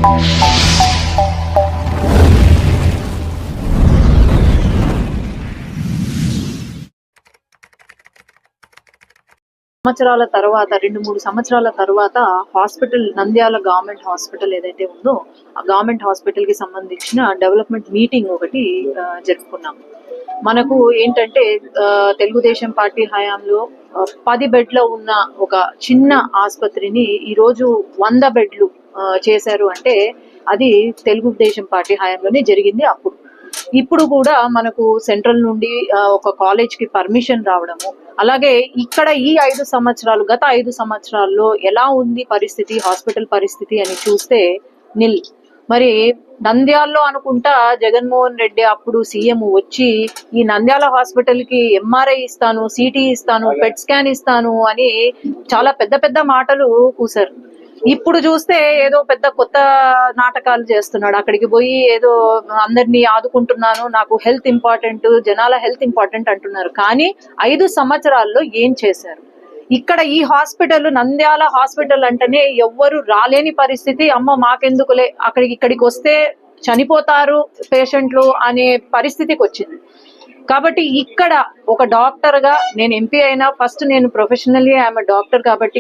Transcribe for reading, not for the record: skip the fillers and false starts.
సంవత్సరాల తర్వాత 2-3 సంవత్సరాల తర్వాత హాస్పిటల్ నంద్యాల గవర్నమెంట్ హాస్పిటల్ ఏదైతే ఉందో ఆ గవర్నమెంట్ హాస్పిటల్ కి సంబంధించిన డెవలప్మెంట్ మీటింగ్ ఒకటి జరుపుకున్నాం. మనకు ఏంటంటే తెలుగుదేశం పార్టీ హయాంలో 10 బెడ్ల ఉన్న ఒక చిన్న ఆసుపత్రిని ఈరోజు 100 బెడ్లు చేశారు అంటే అది తెలుగుదేశం పార్టీ హయాంలోనే జరిగింది. ఇప్పుడు కూడా మనకు సెంట్రల్ నుండి ఒక కాలేజ్ కి పర్మిషన్ రావడము, అలాగే ఇక్కడ ఈ 5 సంవత్సరాలు గత 5 సంవత్సరాల్లో ఎలా ఉంది పరిస్థితి, హాస్పిటల్ పరిస్థితి అని చూస్తే నిల్. మరి నంద్యాలలో అనుకుంటా జగన్మోహన్ రెడ్డి అప్పుడు సీఎం వచ్చి ఈ నంద్యాల హాస్పిటల్ కి ఎంఆర్ఐ ఇస్తాను, సిటీ ఇస్తాను, పెట్ స్కాన్ ఇస్తాను అని చాలా పెద్ద పెద్ద మాటలు కూశారు. ఇప్పుడు చూస్తే ఏదో పెద్ద కొత్త నాటకాలు చేస్తున్నాడు. అక్కడికి పోయి ఏదో అందరినీ ఆదుకుంటున్నాను, నాకు హెల్త్ ఇంపార్టెంట్, జనాల హెల్త్ ఇంపార్టెంట్ అంటున్నారు. కానీ 5 సంవత్సరాల్లో ఏం చేశారు? ఇక్కడ ఈ హాస్పిటల్ నంద్యాల హాస్పిటల్ అంటేనే ఎవ్వరు రాలేని పరిస్థితి. అమ్మ మాకెందుకులే, ఇక్కడికి వస్తే చనిపోతారు పేషెంట్లు అనే పరిస్థితికి వచ్చింది. కాబట్టి ఇక్కడ ఒక డాక్టర్ గా నేను ఎంపీ అయినా ఫస్ట్ నేను ప్రొఫెషనల్లీ ఐఎమ్ డాక్టర్ కాబట్టి